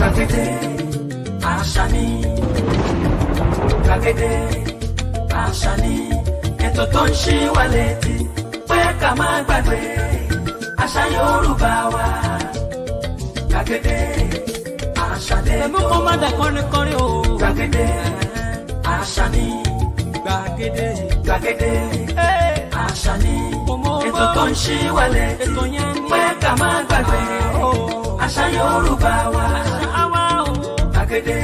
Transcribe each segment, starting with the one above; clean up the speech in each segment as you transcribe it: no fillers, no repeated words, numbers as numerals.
Gbàgede àṣà ni, gbàgede àṣà ni, ètò tó ń ṣí wa létí pé ká má gbàgbé àṣà Yorùbá wa. Gbàgede àṣà ni, ẹ̀mú kọ́ má dà kọrin o. gbàgede àṣà ni, Gbàgede gbàgede àṣà ni, ètò tó ń ṣí wa létí pé ká má gbàgbé àṣà Yorùbá wa. Gbàgede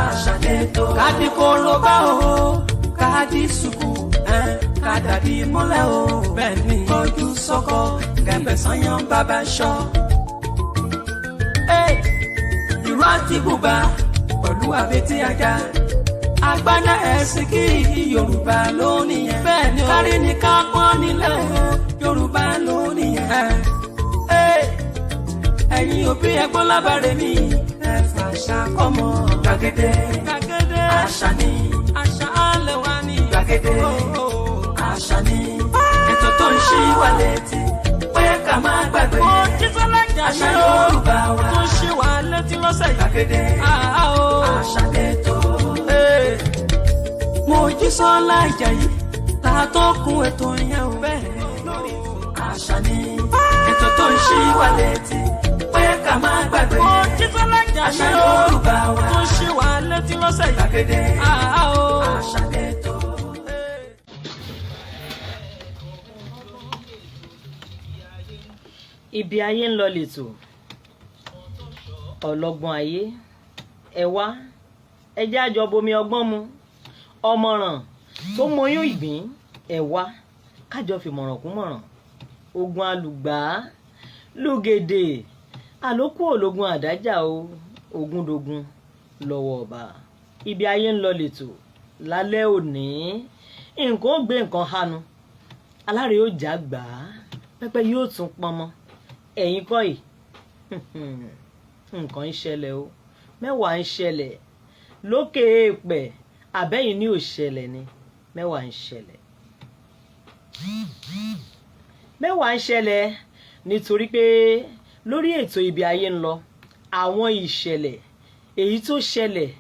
àṣà lẹ́tọ̀. Kadi koroba o, kadi suku, kadadi mọ́lẹ̀ o. Bẹ́ẹ̀ni Ojú sọ́kọ kẹ̀mbẹ̀ sanyán bàbá ṣọ́. Ìró àti bùbá pẹ̀lú àbètí ajá. Àgbádá ẹ̀sìn kí Yorùbá lónìí yẹn. Bẹ́ẹ̀ni o. Kárí ni ká pọ́n nílẹ̀ o, Yorùbá lónìí yẹn. Ẹ̀yin òbí ẹ̀gbọ́n lábàárẹ̀ mi, ẹ fàṣà kọ́mọ. Gbàgede àṣà ni, àṣà alẹ́ wa ni. gbàgede àṣà ni, ètò tó ń ṣí wa létí pé ká má gbàgbé àṣà Yorùbá wa. Tó ṣí wa létí lọ́sẹ̀ yìí. Gbàgede àṣà lẹ́tọ̀. Mojísọ́lá Ìjàyí ta tó kún ètò yẹn o. Lórí àṣà ni, ètò tó ń ṣí wa létí pé ká má gbàgbé àṣà Yorùbá wa. Tó ṣí wa létí lọ́sẹ̀ yìí. Gbàgede àṣà lẹ́tọ̀. Ibi ayé ń lọ lẹ́tọ̀, ọlọ́gbọ́n ayé, ẹ wá, ẹ jẹ́ àjọ bomi ọgbọ́n mu, ọmọràn tó mọyún ìgbín, ẹ wá, kájọ fi mọ̀ràn kún mọ̀ràn, ogun alùgbà, lùgèdè, àlòkù ológun àdájà o, ogun dogun lọ́wọ́ ọba. Ibi ayé ń lọ lẹ́tọ̀, lálẹ́ òní, nǹkan ó gbé nǹkan hanu, aláre ó jà gbà á, pẹ́pẹ́ yóò tún pọnmọ́. Ẹ̀yin kọ́ yìí nǹkan ń ṣẹlẹ̀ o, mẹ́wàá ń ṣẹlẹ̀ lókè èèpẹ̀, àbẹ́yìn ní ò ṣẹlẹ̀ ni, mẹ́wàá ń ṣẹlẹ̀. Mẹ́wàá ń ṣẹlẹ̀ nítorí pé lórí ètò ibi ayé ń lọ, àwọn ìṣẹ̀lẹ̀ èyí tó ṣẹlẹ̀,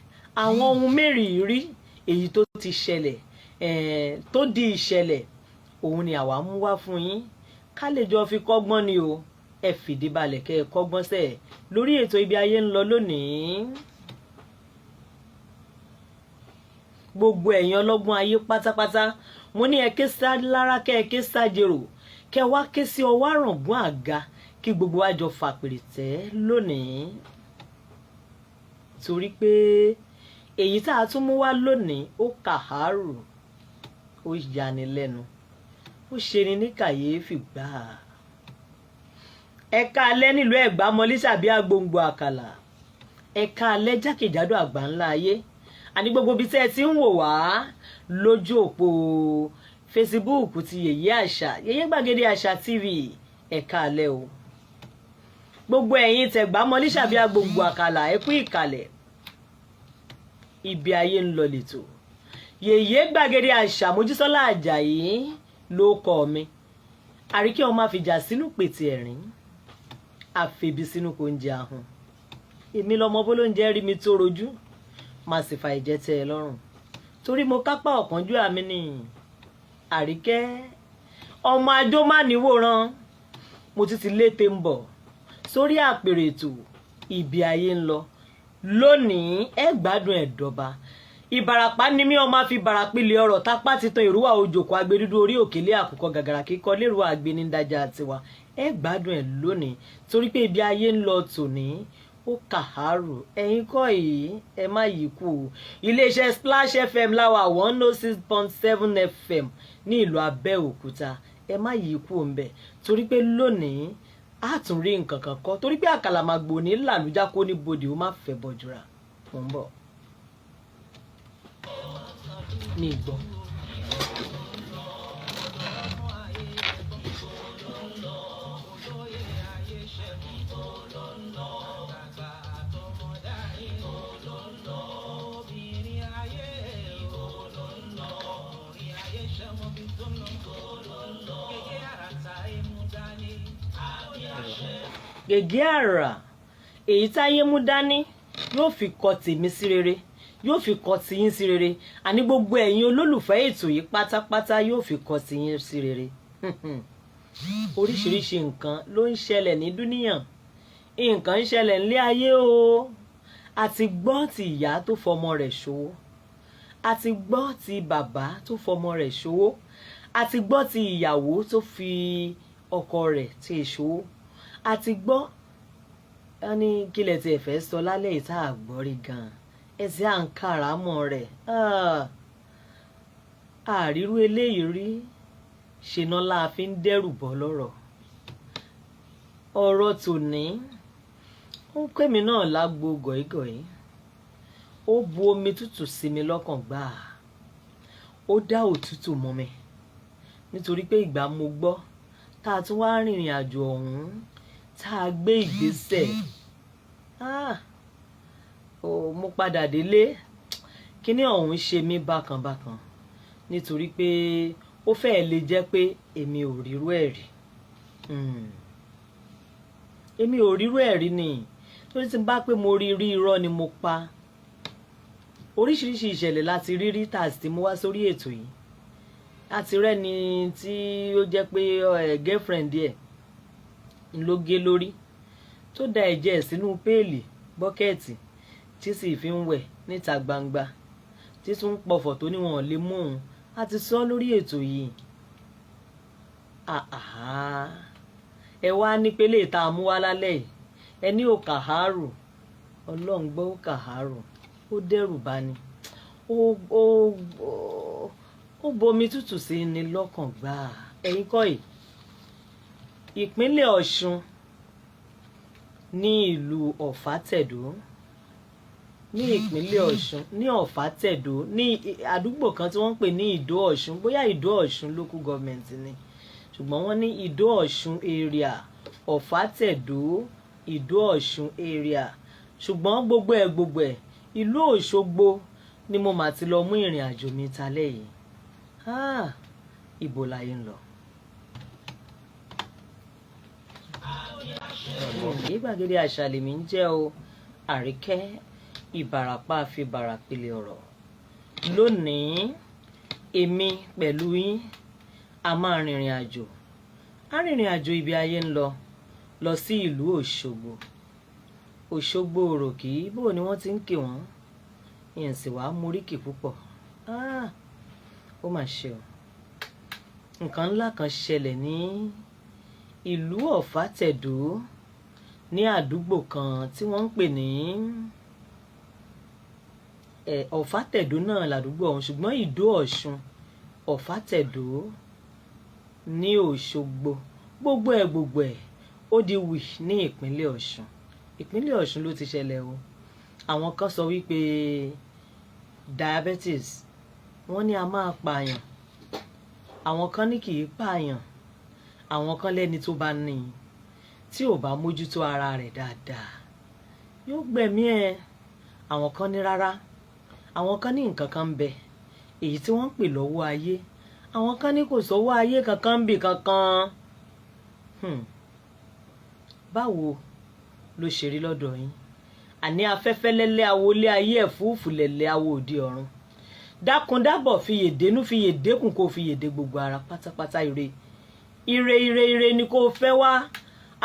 àwọn ohun mẹ́rìírí èyí tó ti ṣẹlẹ̀, tó di ìṣẹ̀lẹ̀, òun ni àwa mú wá fún yín ká lè jọ fi kọ́gbọ́n ni o. Ẹ fìdí balẹ̀ kẹ́ ẹ kọ́gbọ́n sẹ̀ lórí ètò ibi ayé ń lọ lónìí. Gbogbo ẹ̀yin ọlọ́gbọ́n ayé pátápátá, mo ní ẹ ké sá lára kẹ́ ẹ ké sá jèrò, kẹ́ wá ké sí ọwọ́ àràǹgún àga kí gbogbo wa jọ fàpèrè tẹ́ lónìí. Torí pé èyí tá a tún mú wá lónìí ó kàhárù, ó yani lẹ́nu, ó ṣe ni ní kàyéfì gbáà. Ẹ káalẹ́ nílùú Ẹ̀gbá mọ́lísàbí agbóngbò àkàlà, ẹ káalẹ́ jákèjádò àgbáńlá ayé, àní gbogbo bí tẹ́ ẹ ti ń wò wá lójú òpó Facebook ti Yèyé Àṣà, Yèyé Gbàgede Àṣà TV, ẹ káalẹ́ o. Gbogbo ẹ̀yin tẹ̀gbá mọ́lísàbí agbóngbò àkàlà, ẹ kú ìkàlẹ̀. Ibi ayé ń lọ lẹ́tọ̀, Yèyé Gbàgede Àṣà Mojísọ́lá Àjàyí ló kọ mi. Àríkẹ́ ọmọ àfìjà sínú pètè ẹ̀rín, àfèbí sínú kò ń jẹ ahun. Èmi lọmọ bó ló ń jẹ́ rí mi tó rojú, máa sì fa ìjẹ́ tẹ́ ẹ lọ́rùn. Torí mo kápá ọ̀kánjú àmì ni Àríkẹ́ ọmọ ajó má níwòran. Mo ti lété ń bọ̀ sórí àpèrè ètò ibi ayé ń lọ lónìí. Ẹ gbádùn ẹ̀ dọ́ba. Ìbàràpá ni mí ọmọ fi bàràpìlẹ̀ ọ̀rọ̀ tápá ti tan ìrúwà òjòkó agbẹdúdú orí òkèlè àkùkọ gàgàrà kíkọ lérò àgbẹnidájà tiwa. Ẹ gbádùn ẹ̀ lónìí torí pé ibi ayé ń lọ tòní ó kàhárù. Ẹ̀yin kọ́ yìí ẹ má yí kú o. Iléeṣẹ́ Splash FM láwa 106.7 FM ní ìlú Abẹ́òkúta. Ẹ má yí kú o ńbẹ̀ torí pé lónìí a tún rí nǹkan kan kọ́ torí pé àkàlàmàgbò ní làlújá kó ní bodè ó má fẹ́ bọ́júra. Mo ń bọ̀ ní ìgbọ́. Gègé àrà èyí táyé mú dání yóò fi kọ tèmi sí rere, yóò fi kọ tiyín sí rere, àní gbogbo ẹ̀yin olólùfẹ́ ètò yìí pátápátá yóò fi kọ tiyín sí rere. Oríṣiríṣi nǹkan ló ń ṣẹlẹ̀ ní dúníyàn, nǹkan ń ṣẹlẹ̀ nílé ayé o. A ti gbọ́ ti ìyá tó fọmọ rẹ̀ ṣòwò, a ti gbọ́ ti bàbá tó fọmọ rẹ̀ ṣòwò, a ti gbọ́ ti ìyàwó tó fi ọkọ rẹ̀ ti ṣòwò, a ti gbọ́ ẹni kílẹ̀ tí ẹ fẹ́ sọ lálẹ́ ìta àgbọ́rí gan ẹsẹ̀ à ń kàràmọ́ rẹ̀. Àrírú eléyìí rí, ṣe náà la fi ń dẹ́rù bọ́ lọ́rọ̀. Ọ̀rọ̀ tòní ó ń pè mí náà lágbo gọ̀ígọ̀í, ó bu omi tútù sí mi lọ́kàn gbà, ó dá òtútù mọ́ mi nítorí pé ìgbà mo gbọ́ tá a tún wá rìnrìn àjò ọ̀hún tá a gbé ìgbésẹ̀. Mo padà délé, kíní ọ̀hún ṣe mí bákanbákan nítorí pé ó fẹ́ẹ̀ lè jẹ́ pé èmi ò rírú ẹ̀ rí. Èmi ò rírú ẹ̀ rí ni, torí tí n bá pé mo rí irọ́ ni mo pa. Oríṣiríṣi ìṣẹ̀lẹ̀ láti rí tá a sì ti mú wá sórí ètò yìí. Àti rẹ́ni tí ó jẹ́ pé girlfriend ẹ̀ ló gé lórí, tó da ẹ̀jẹ̀ sínú péèlì bọ́kẹ́ẹ̀tì tí sì fi ń wẹ̀ níta gbangba, tí tún ń pọ̀fọ̀ tó níwọ̀n lè mú òun. A ti sọ lórí ètò yìí. Ẹ wá ní pé lè tá a mú wá lálẹ́ yìí, ẹ ní ò kàhárù. Ọlọ́run gbọ́ ó kàhárù, ó dẹ́rù bá ni, ó bomi tútù sí ni lọ́kàn gbà. Ẹ̀yin kọ́ yìí, ìpínlẹ̀ Ọ̀ṣun ní ìlú Ọ̀fàtẹ̀dó, ní ìpínlẹ̀ Ọ̀ṣun ní Ọ̀fàtẹ̀dó, ní àdúgbò kan tí wọ́n ń pè ní Ìdó Ọ̀ṣun, bóyá Ìdó Ọ̀ṣun local government ni, ṣùgbọ́n wọ́n ní Ìdó Ọ̀ṣun area, Ọ̀fàtẹ̀dó Ìdó Ọ̀ṣun area. Ṣùgbọ́n gbogbo ẹ̀ ìlú Òṣogbo ni mo mà ti lọ mú ìrìn àjò mi talẹ́ yìí. Ibo láyé ń lọ. Gbàgede àṣà lèmi ń jẹ́ o, Àríkẹ́ Ìbàràpá fi bàràpìlẹ̀ ọ̀rọ̀. Lónìí èmi pẹ̀lú yín a máa rìnrìn àjò. A rìnrìn àjò ibi ayé ń lọ sí ìlú Òṣogbo. Òṣogbo òròkì, bó ni wọ́n ti ń kì wọ́n, ìyẹn sì wá móríkì púpọ̀. Ó mà ṣe o. Nǹkan ńlá kan ṣẹlẹ̀ ní ìlú Ọ̀fàtẹ̀dó, ní àdúgbò kan tí wọ́n ń pè ní Ọ̀fàtẹ̀dó náà làdúgbò ọ̀hún, ṣùgbọ́n Ìdó Ọ̀ṣun Ọ̀fàtẹ̀dó ní Òṣogbo. Gbogbo ẹ̀ ó di wì ní ìpínlẹ̀ Ọ̀ṣun. Ìpínlẹ̀ Ọ̀ṣun ló ti ṣẹlẹ̀ o. Àwọn kan sọ wípé diabetes wọ́n ní a máa pààyàn, àwọn kan ní kì í pààyàn, àwọn kan lẹ́ni tó bá ní tí ò bá mójútó ara rẹ̀ dáadáa yóò gbẹ̀mí ẹ̀. Àwọn kan ní rárá, àwọn kan ní nǹkan kan ń bẹ èyí tí wọ́n ń pè lọ́wọ́ ayé, àwọn kan ní kò sọ́wọ́ ayé kankan ń bì kankan. Báwo ló ṣe rí lọ́dọ̀ yín? Àní afẹ́fẹ́ lẹ́lẹ́ awolé ayé ẹ̀fúùfù lẹ̀lẹ́ awo òde ọ̀run. Dákun dábọ̀ fiyè dénú fiyè dékùn kó fiyè dé gbogbo ara pátápátá. Ire ni kó fẹ́ wá,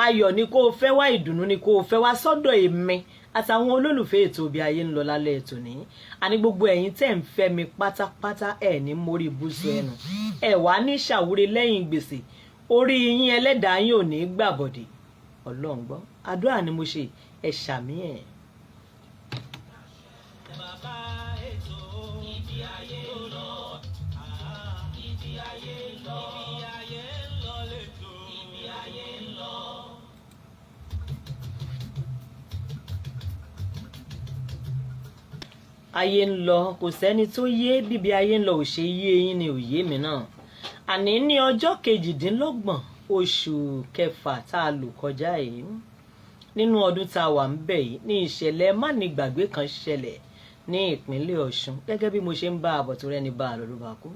ayọ̀ ni kó fẹ́ wá, ìdùnnú ni kó fẹ́ wá sọ́dọ̀ èmi àtàwọn olólùfẹ́ ètò Bí Ayé ń Lọ lálẹ́ ètò ní. Àní gbogbo ẹ̀yin tẹ́ ń fẹ́ mi pátápátá ẹ̀ ní mórí ibùsùn ẹnu, ẹ̀ wá ní ṣàwúre lẹ́yìn gbèsè, orí yín ẹlẹ́dàá yín ò ní gbàbọ̀dé. Ọlọ́run gbọ́, àdúrà ni mo ṣe, ẹ ṣàmì ẹ̀. Ayé ń lọ, kò sẹ́ni tó yé bíbi ayé ń lọ ò ṣe yé yín ni ò yé mi náà. Àní ní ọjọ́ 28 oṣù kẹfà tá a lò kọjá yìí, nínú ọdún tá a wà ń bẹ̀ yìí, ní ìṣẹ̀lẹ̀ mánigbàgbé kan ṣẹlẹ̀ ní ìpínlẹ̀ Ọ̀ṣun. Gẹ́gẹ́ bí mo ṣe ń bá àbọ̀ tó rẹ́ni bá a lọ ló bá kú.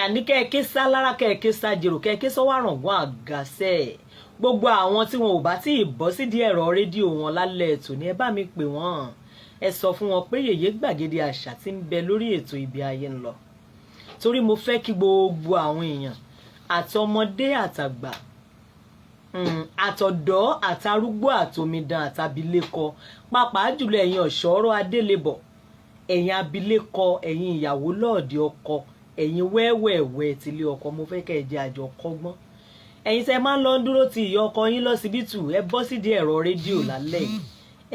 Àní kẹ́ẹ̀kẹ́ sá lára, kẹ́ẹ̀kẹ́ sá jèrò, kẹ́ẹ̀kẹ́ sọ wá ràngún àgàṣẹ́. gbogbo àwọn tí wọn ò bá tí ì bọ́ sídìí ẹ̀rọ rédíò wọn lálẹ́ ètò ní ẹ bá mi pè wọ́n, ẹ sọ fún wọn pé yèyé gbàgede àṣà tí ń bẹ lórí ètò Ibi Ayé ń lọ, torí mo fẹ́ kí gbogbo àwọn èèyàn àtọmọdé àtàgbà, àtọ̀dọ́ àtarúgbó àtòmídàn àtàbílékọ, pàápàá jùlọ ẹ̀yin ọ̀ṣọ́rọ̀ adélébọ̀, ẹ̀yin abilékọ, ẹ̀yin ìyàwó lọ́ọ̀dẹ ọkọ, ẹ̀yin wẹ́wẹ́wẹ́ tilé ọkọ, mo fẹ́ kẹ́ ẹ jẹ́ àjọ kọ́gbọ́n. ẹ̀yin tẹ́ máa ń lọ dúró ti ìyá ọkọ yín lọ́sibítù, ẹ bọ́ sídìí ẹ̀rọ rédíò lálẹ́ yìí,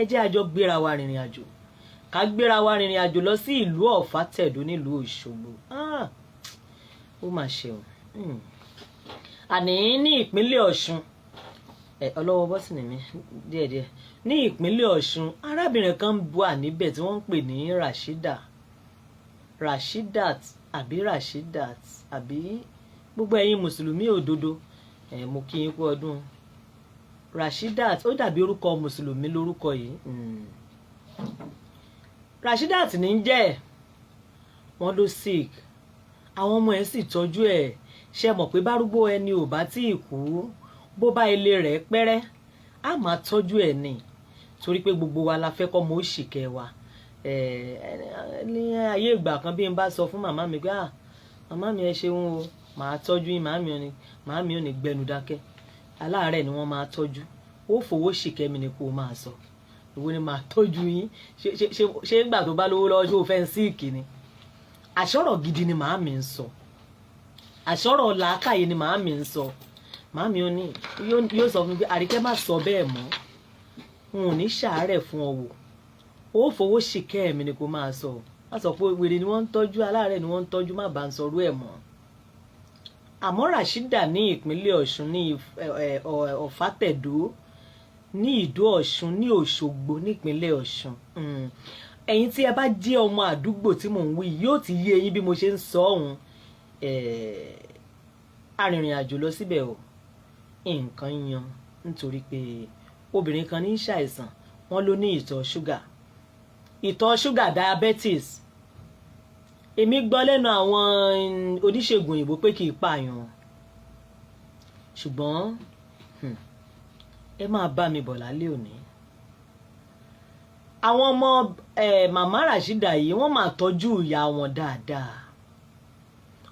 ẹ jẹ́ àjọ gbéra wa rìnrìn àjò, ká gbéra wa rìnrìn àjò lọ sí ìlú Ọ̀fà Tẹ̀dó nílùú Òṣogbo. Ó mà ṣe o. Àní ní ìpínlẹ̀ Ọ̀ṣun, ọlọ́wọ́ bọ́sìnì mi díẹ̀díẹ̀, ní ìpínlẹ̀ Ọ̀ṣun arábìnrin kan wà níbẹ̀ tí wọ́n ń pè ní Rashidat àbí gbogbo ẹ̀yin mùsùlùmí òdodo, mo kí yín kú ọdún. Rashidat, ó dàbí orúkọ mùsùlùmí lórúkọ yìí. Rashidat ní ń jẹ́, wọ́n ló sick, àwọn ọmọ ẹ̀ sì tọ́jú ẹ̀. Ṣé mọ̀ pé bárúgbó ẹni ò bá tí ì kú, bó bá ilé rẹ̀ pẹ́rẹ́ á máa tọ́jú ẹ̀ ni, torí pé gbogbo wa la fẹ́ kọ́ mọ́ òṣìkẹ́ wa. Ní ayé ìgbà kan bí n bá sọ fún màmá mi pé màmá mi ẹ ṣeun o, màá tọ́jú yín, màmá mi ò ní gbẹnu dákẹ́, aláàárẹ̀ ni wọ́n máa tọ́jú, ó fowó ṣìkẹ́ mi ni kó máa sọ, ìwọ ni máa tọ́jú yín. Ṣé ìgbà tó bá lówó lọ́wọ́ ṣé o fẹ́ ń síìkì ni? Àṣọ̀rọ̀ gidi ni màá mi ń sọ, àṣọ̀rọ̀ làákàyè ni màá mi ń sọ. Màá mi yóò sọ fún mi pé Àríkẹ́ má sọ bẹ́ẹ̀ mọ́, n ò ní ṣàárẹ̀ fún ọ wò, ó fowó ṣìkẹ́ mi ni kó máa sọ. Má sọ pé wèrè ni wọ́n ń tọ́jú, aláàárẹ̀ ni wọ́n ń tọ́jú, má bá ń sọrú ẹ̀ mọ́. Àmọ́ Rashida ní ìpínlẹ̀ Ọ̀ṣun, ní Ọ̀fà Tẹ̀dó, ní Ìdó Ọ̀ṣun, ní Òṣogbo nípínlẹ̀ Ọ̀ṣun. Ẹ̀yin tí ẹ bá jẹ́ ọmọ àdúgbò tí mò ń wí yóò ti yé eyín bí mo ṣe ń sọ ọ̀hún. Arìnrìn àjò lọ síbẹ̀ o, nǹkan yan, nítorí pé obìnrin kan ní ṣàìsàn, wọ́n ló ní ìtọ̀ ṣúgà diabetes. Èmi gbọ́ lẹ́nu àwọn oníṣègùn òyìnbó pé kì í pààyàn, ṣùgbọ́n ẹ máa bá mi bọ̀ lálẹ́ òní. Àwọn ọmọ màmá Rashida yìí wọ́n máa tọ́jú ìyá wọn dáadáa,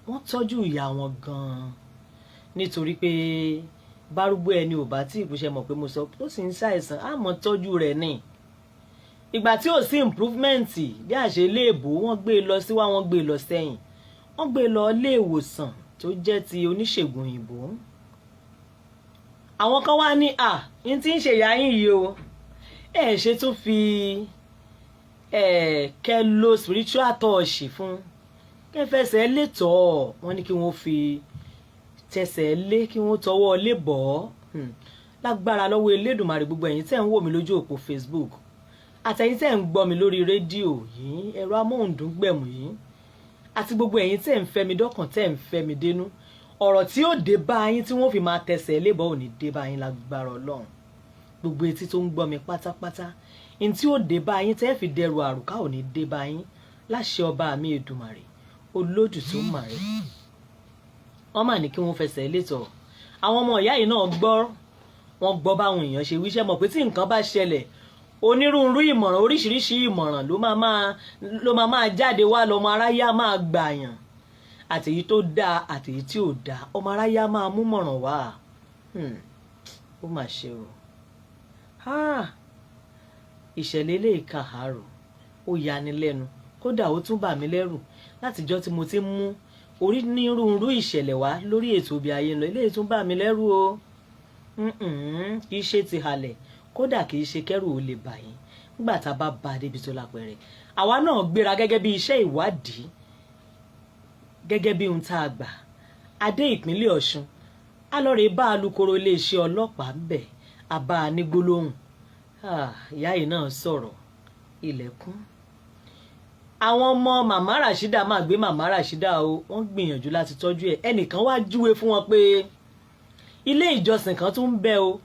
wọ́n tọ́jú ìyá wọn gan-an, nítorí pé bárúgbó ẹni ò bá tí ìkúṣẹ́ mọ̀ pé mo sọ tó sì ń ṣàìsàn á mọ̀ tọ́jú rẹ̀ ní. Ìgbà tí ò sí improvement bí àṣẹ léèbó, wọ́n gbé e lọ síwá, wọ́n gbé e lọ sẹ́yìn, wọ́n gbé e lọ ilé ìwòsàn tó jẹ́ ti oníṣègùn òyìnbó. Àwọn kan wá ní ní tí ń ṣe ìyá yín yìí o, ṣe tún fi kẹ́ lo spiritual touch fún, kẹ́ fẹsẹ̀ lé tọ́, wọ́n ní kí wọ́n fi tẹsẹ̀ lé, kí wọ́n tọwọ́ lé bọ̀. Lágbára lọ́wọ́ Elédùmarè, gbogbo ẹ̀yin tẹ́ ń wò mí lójú òpó Facebook àtẹ̀yin tẹ́ ń gbọ́ mi lórí rédíò yìí, ẹ̀rọ amóhùndúngbẹ̀mù yìí, àti gbogbo ẹ̀yin tẹ́ ń fẹ́ mi dọ́kàn, tẹ́ ń fẹ́ mi dénú, ọ̀rọ̀ tí ó dé bá yín tí wọ́n fi máa tẹsẹ̀ lébọ̀ ò ní dé bá yín lágbára Ọlọ́run. Gbogbo etí tó ń gbọ́ mi pátápátá, in tí ó dé bá yín tẹ́ fi dẹrù àrùká ò ní dé bá yín láṣẹ ọba mi Èdùmàrè olódù tó màrè. Wọ́n mà ní kí wọ́n fẹsẹ̀ létọ̀. Àwọn ọmọ ìyá yìí náà wọ́n gbọ́ báwọn èèyàn ṣe wíṣẹ́, mọ̀ pé tí nǹkan bá ṣẹlẹ̀ onírúurú ìmọ̀ràn, oríṣiríṣi ìmọ̀ràn ló máa jáde wá, lọ́mọ aráyá máa gbàyàn, àtèyí tó dáa àtèyí tí ò dáa, ọmọ aráyá máa mú mọ̀ràn wá. Ó mà ṣe o. Ìṣẹ̀lẹ̀ ilé ìkàhàrò ó yani lẹ́nu, kódà ó tún bà mí lẹ́rù látijọ́ tí mo ti mú onírúurú ìṣẹ̀lẹ̀ wá lórí ètò Ibi Ayé ń lọ. Ilé tún bà mí lẹ́rù o. Kì í ṣe ti halẹ̀, kódà kì í ṣe kẹ́rù ó lè bà yín nígbà tá a bá ba débi tó lápẹẹrẹ. Àwa náà gbéra gẹ́gẹ́ bí iṣẹ́ ìwádìí, gẹ́gẹ́ bí ohun tá a gbà. Adé ìpínlẹ̀ Ọ̀ṣun, a lọ rè bá alukoro iléeṣẹ́ ọlọ́pàá ń bẹ̀, a bá a ní gbólóhùn. Ìyá yìí náà sọ̀rọ̀, ilẹ̀kùn. Àwọn ọmọ màmá Rashida máa gbé màmá Rashida o, wọ́n gbìyànjú láti tọ́jú ẹ̀. Ẹnìkan wá júwe fún wọn pé ilé ìjọsìn kan tún ń bẹ o,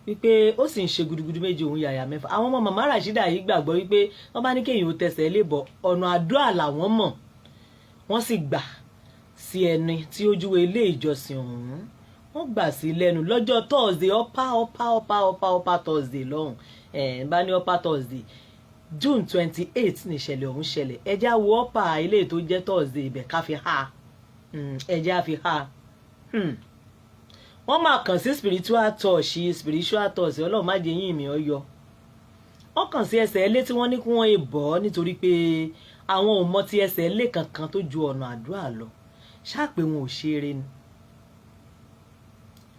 wípé ó sì ń ṣe gudugudu méje òun yàyà mẹ́fà. Àwọn ọmọ màmá Rashida yìí gbàgbọ́ wípé wọ́n bá ní kéèyàn ó tẹsẹ̀ lébọ̀, ọ̀nà àdúrà làwọn mọ̀, wọ́n sì gbà sí ẹni tí ó júwe ilé ìjọsìn ọ̀hún, wọ́n gbà sí lẹ́nu lọ́jọ́ Thursday ọ̀pá Thursday lọ́hùn bá ní ọ̀pá Thursday June 28 ní ìṣẹ̀lẹ̀ ọ̀hún ṣẹlẹ̀ ẹjẹ́ wo ọ̀pá ilé tó jẹ́ Thursday ibẹ̀ ká fi ha ẹjẹ́ á fi ha wọ́n máa kàn sí spiritual touch Ọlọ́run má jẹ́ yín mi ọyọ wọ́n kàn sí ẹsẹ̀ ilé tí wọ́n ní kí wọ́n bọ̀ nítorí pé àwọn ò mọ ti ẹsẹ̀ ilé kankan tó ju ọ̀nà àdúrà lọ ṣáà pé wọn ò ṣeré ni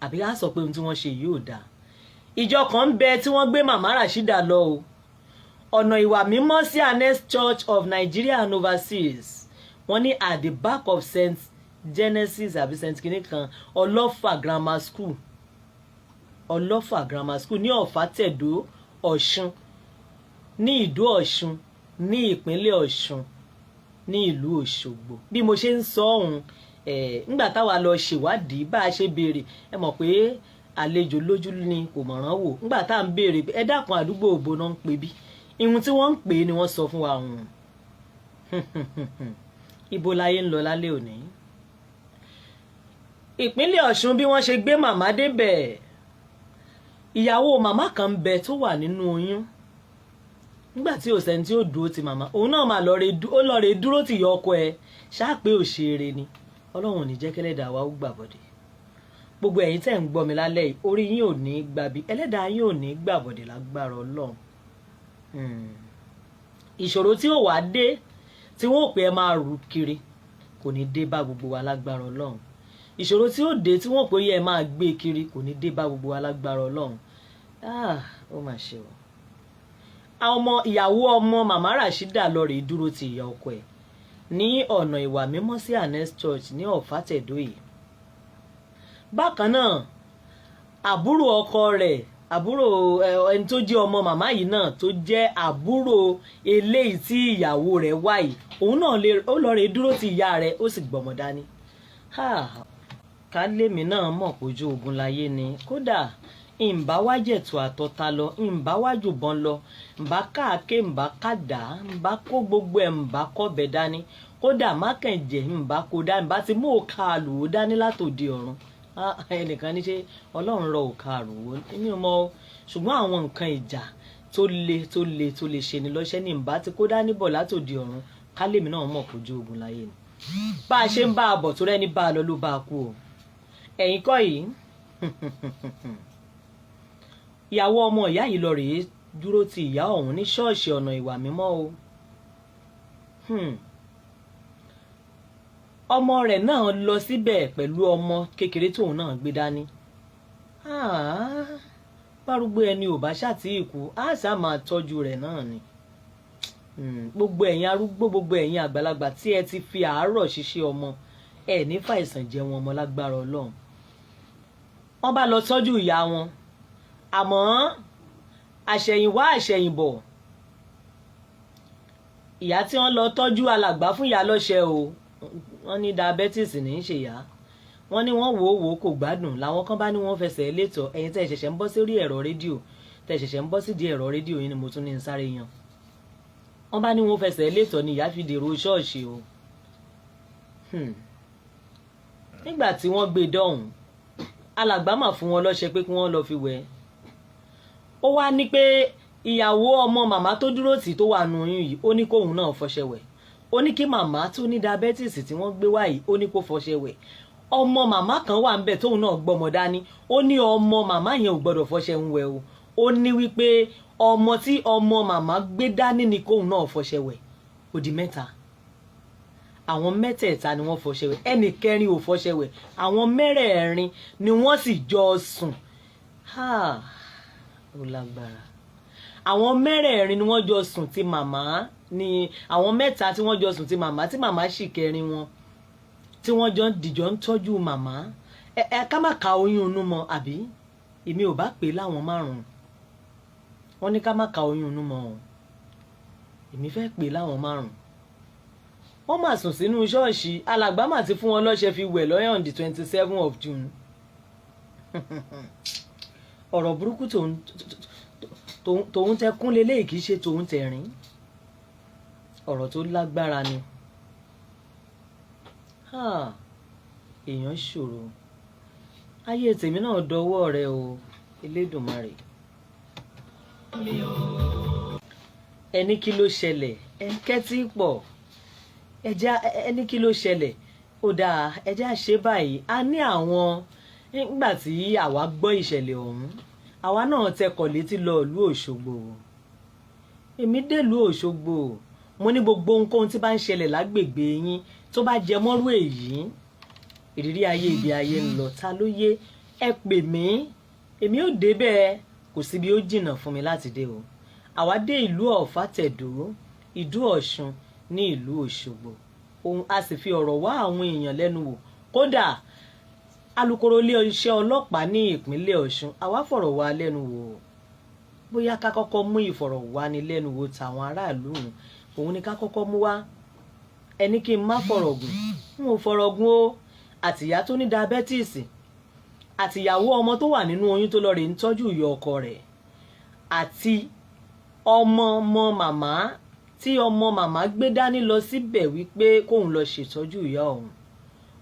àbí ká sọ pé ohun tí wọ́n ṣe yìí ò dáa ìjọ kan ń bẹ tí wọ́n gbé màmá Rashida lọ o ọ̀nà ìwà mímọ́ sí Honest Church of Nigeria and overseas wọ́n ní at the back of St. Genesis àbí St. kìnìkan Ọlọ́fà Grammar School ní Ọ̀fàtẹ̀dó Ọ̀ṣun ní Ìdó Ọ̀ṣun ní ìpínlẹ̀ Ọ̀ṣun ní ìlú Òṣogbo bí mo ṣe ń sọ ọ̀hún nígbà táwa lọ ṣèwádìí bá a ṣe béèrè ẹ mọ̀ pé àlejò lójú ni kò mọ̀ràn wò nígbà tá à ń béèrè ẹ dákun àdúgbò òbó náà ń pè bí ihun tí wọ́n ń pè é ni wọ́n sọ fún wa hùn ibo láyé ń lọ lálẹ́ òní ìpínlẹ̀ Ọ̀ṣun bí wọ́n ṣe gbé màmá débẹ̀ ìyàwó màmá kan ń bẹ tó wà nínú oyún nígbà tí òsèǹ tí ó dúró ti màmá òun náà máa lọ rè dúró ti yọ ọkọ ẹ ṣáà pé òṣèré ni Ọlọ́run ò ní jẹ́ kẹ́lẹ́dàá wa ó gbàbọ̀dẹ̀ gbogbo ẹ̀yin tẹ́ ń gbọ́ mi lálẹ́ yìí orí yín ò ní gbàbí ẹlẹ́dàá yín ò ní gbàbọ̀dẹ̀ lágbára Ọlọ́run ìṣòro tí ó wà dé tí wọ́n ò pé ẹ máa rù kiri kò ní dé bá gbogbo wa lágbára Ọlọ́run ìṣòro tí ó dé tí wọ́n pé ẹ máa gbé kiri kò ní dé bá gbogbo wa lágbára Ọlọ́run ó mà ṣe o ìyàwó ọmọ màmá Rashida lọ rèé dúró ti ìyá ọkọ ẹ̀ ní ọ̀nà ìwà mímọ́ sí Honest Church ní Ọ̀fàtẹ̀dó yìí bákan náà àbúrò ọkọ rẹ̀ àbúrò ẹni tó jẹ́ ọmọ màmá yìí náà tó jẹ́ àbúrò eléyìí tí ìyàwó rẹ̀ wá yìí òun náà ó lọ rèé dúró ti ìyá rẹ̀ ó sì gbọ́mọ dání ká lèmi náà mọ̀ pójú ogun láyé ni kódà ìmbá wá jẹ̀tù àtọ́ta lọ ìmbá wá jùbọn lọ ìmbá káàké ìmbá kàdá ìmbá kó gbogbo ẹ̀ ìmbá kọ́bẹ̀ dání kódà mákànjẹ́ ìmbá kó dá ìmbá ti mú òkà àlùwò dání látòdì ọ̀run ẹnìkan ní ṣe Ọlọ́run rọ òkà àlùwò èmi ò mọ̀ ṣùgbọ́n àwọn nǹkan ìjà tó le ṣe ni lọ́ṣẹ́ ní ìmbá ti kó dání bọ̀ látòdì ọ̀run ká lèmi náà mọ̀ pójú ogun láyé ni bá a ṣe ń bá a bọ̀ tó rẹ́ni bá a lọ ló bá a kú o ẹ̀yin kọ́ yìí ìyàwó ọmọ ìyá yìí lọ rèé dúró ti ìyá ọ̀hún ní ṣọ́ọ̀ṣì ọ̀nà ìwà mímọ́ o ọmọ rẹ̀ náà lọ síbẹ̀ pẹ̀lú ọmọ kékeré tóun náà gbé dání bárúgbó ẹni ò bá ṣàtì ìkú á sá máa tọ́jú rẹ̀ náà ni gbogbo ẹ̀yin arúgbó gbogbo ẹ̀yin àgbàlagbà tí ẹ ti fi àárọ̀ ṣiṣẹ́ ọmọ ẹ ní fàìsàn jẹun ọmọ lágbára Ọlọ́run wọ́n bá lọ tọ́jú ìyá wọn àmọ́ àṣẹ̀yìnwá àṣẹ̀yìnbọ̀ ìyá tí wọ́n lọ tọ́jú alàgbà fún ìyá lọ́ṣẹ́ o wọ́n ní diabetes ní í ṣe ìyá wọ́n ní wọ́n wò ó kò gbádùn làwọn kan bá ní wọ́n fẹsẹ̀ létọ̀ ẹ̀yin tẹ́ ṣẹ̀ṣẹ̀ ń bọ́ sórí ẹ̀rọ rédíò tẹ́ ṣẹ̀ṣẹ̀ ń bọ́ sídìí ẹ̀rọ rédíò yìí ni mo tún ní ń sáré yan wọ́n bá ní wọ́n fẹsẹ̀ létọ̀ ni ìyá fi dèrò ṣọ́ọ̀ṣì o nígbà tí wọ́n gbé dọ̀hún alàgbà mà fún wọn lọ́ṣẹ pé kí wọ́n lọ fi wẹ̀ ó wá ní pé ìyàwó ọmọ màmá tó dúró tì tó wà nù oyún yìí ó ní kóun náà fọṣẹ wẹ̀ ó ní kí màmá tó ní diabetes tí wọ́n gbé wá yìí ó ní kó fọṣẹ wẹ̀ ọmọ màmá kan wà ń bẹ̀ tóun náà gbọ́mọ dání ó ní ọmọ màmá yẹn ò gbọ́dọ̀ fọṣẹ ń wẹ̀ o ó ní wípé ọmọ tí ọmọ màmá gbé dání ni kóun náà fọṣẹ wẹ̀ ó di mẹ́ta àwọn mẹ́tẹ̀ẹ̀ta ni wọ́n fọṣẹ wẹ̀ ẹnì kẹrin ò fọṣẹ wẹ̀ àwọn mẹ́rẹ̀ẹ̀rin ni wọ́n sì jọ sùn ó lágbára àwọn mẹ́rẹ̀ẹ̀rin ni wọ́n jọ sùn tí màmá ni àwọn mẹ́ta tí wọ́n jọ sùn tí màmá sì kẹrin wọn tí wọ́n jọ dìjọ ń tọ́jú màmá ká má ka oyún inú mọ́ àbí èmi ò bá pè láwọn márùn-ún wọ́n ní ká má ka oyún inú mọ́ o èmi fẹ́ pè láwọn márùn-ún wọ́n mà sùn sínú ṣọ́ọ̀ṣì alàgbà mà ti fún wọn lọ́ṣẹ fi wẹ̀ lọ́yọ̀ on the 27 of June ọ̀rọ̀ burúkú tòun tẹkún leléyìí kì í ṣe tòun tẹ̀rín ọ̀rọ̀ tó lágbára ni èèyàn ṣòro ayé tèmi náà dọwọ́ rẹ o Elédùmarè. Ẹni kí ló ṣẹlẹ̀ ẹnkẹ́tì pọ̀ ẹni kí ló ṣẹlẹ̀ ó dáa ẹjẹ́ àṣẹ báyìí. A ní àwọn nígbà tí àwa gbọ́ ìṣẹ̀lẹ̀ ọ̀hún àwa náà tẹkọ̀ létí lọ ìlú Òṣogbo. Èmi dèlú Òṣogbo mo ní gbogbo nǹkan tí bá ń ṣẹlẹ̀ lágbègbè yín tó bá jẹ mọ́rú èyí ìrírí ayé ibi ayé ń lọ ta ló yé ẹ pè mí èmi ò débẹ̀ kò síbi ó jìnnà fún mi láti dé o. Àwa dé ìlú Ọ̀fàtẹ̀dó ìdú Ọ̀ṣun ní ìlú Òṣogbo ohun a sì fi ọ̀rọ̀ wá àwọn èèyàn lẹ́nu wò kódà alukoro iléeṣẹ́ ọlọ́pàá ní ìpínlẹ̀ Ọ̀ṣun àwa fọ̀rọ̀ wá lẹ́nu wò bóyá ká kọ́kọ́ mú ìfọ̀rọ̀wánilẹ́nuwò tàwọn aráàlú òun ni ká kọ́kọ́ mú wá. Ẹni kí n má fọ̀rọ̀ gùn n ò fọ̀rọ̀ gùn o. Àtìyá tó ní diabẹ́tíìsì àtìyàwó ọmọ tó wà nínú oyún tó lọ rè ń tọ́jú ìyá ọkọ rẹ̀ àti ọmọ màmá tí ọmọ màmá gbé dání lọ síbẹ̀ wípé kóun lọ ṣètọ́jú ìyá òun.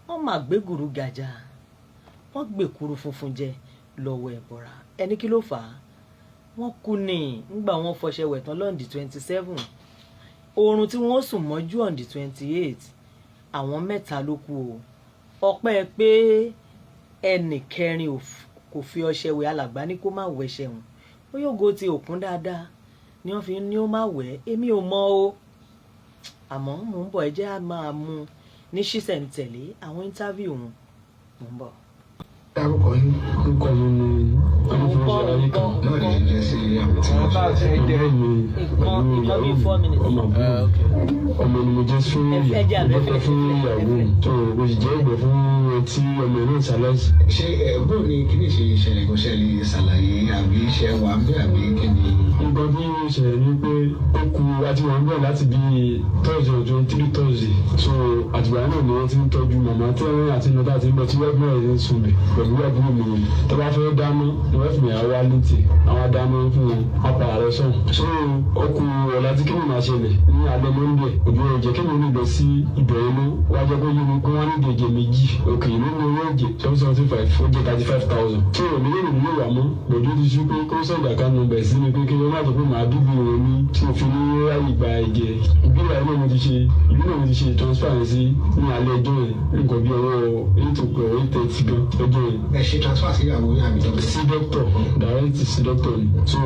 Wọ́n máa gbé gùrú gàjà wọ́n gbé kuru funfun jẹ lọ́wọ́ ẹ̀bọ̀ra. Ẹni kí ló fà á wọ́n kú ní nígbà wọ́n fọṣẹ wẹ̀ tán lọ́ndì 27 oorun tí wọ́n sùn mọ́jú ọ̀ndì 28 àwọn 3 ló kú o. Ọpẹ́ pé ẹnì kẹrin kò fi ọṣẹ wẹ̀ alàgbà ní kó má wẹṣẹ wọn ó yóò go ti òkun dáadáa ni wọ́n fi ní ó má wẹ̀ èmi ò mọ̀ o. Àmọ́ mò ń bọ̀ ẹ jẹ́ á máa mú ní ṣísẹ̀ntẹ̀lé àwọn íńtávíù wọn mò ń bọ̀. Dárúkọ yín orúkọ mi ni olùfọwọ́sọ ayé kan náà lè jẹ́ sí àwọn tí wọ́n bá fẹ́ dẹ́ mi pẹ̀lú ìyàwó ọmọ ni mo jẹ́ fún ìyàwó fún ìyàwó tó o sì jẹ́ ìgbẹ́ fún ẹtí ọmọ náà ṣaláìsí. Ṣé ẹ̀gbọ́n ni kí ni ìṣẹ̀lẹ̀ kò ṣẹlẹ̀ ṣàlàyé àbí iṣẹ́ wa ń bẹ àbí kí ni. Nǹkan tí ó ṣẹlẹ̀ ni pé ó ku àti wọn bẹ̀rẹ̀ láti bí Thursday ọjọ́ 3 Thursday so àtìgbà náà ni wọ́n ti ń tọ́jú màmá tí wọ́n àti nọ́tà àti nígbà tí wọ́n bẹ̀rẹ̀ ń sùn bẹ̀ pẹ̀lú àbúrò mi tó bá fẹ́ dáná ni wọ́n fi mi àwa létí àwọn adáná fún wọn apá ààrẹ sàn. so ọkùn ọ̀la tí kíni máa ṣẹlẹ̀ ní alẹ́ Monday òbí ẹ̀jẹ̀ kí ni ó lọ sí ìbẹ̀rẹ̀ ló wá jẹ́ kó yé mi pé wọ́n ní gègé méjì òkè ìlú ní owó ẹ̀jẹ̀ 775 ó jẹ́ 35,000. so èmi lè nílò wà mọ́ lòdì ti ṣú pé kó sọ̀dà ká nu bẹ̀ sí mi pé kí wọ́n má jẹ́ pé màá dúdú wọn ní tí mo fi ní ráyè gba ẹ̀jẹ̀ ìbílẹ̀ ayé náà mo ti ṣe transparency ní alẹ́ ẹjọ́ yẹn nǹkan bí ọwọ́ 8:30 gan ẹjọ́ yẹn. Ẹ ṣe transfer sí ìyàwó yẹn àbí dọ́kítọ̀? Sí dọ́kítọ̀ direct sí dọ́kítọ̀ ni. so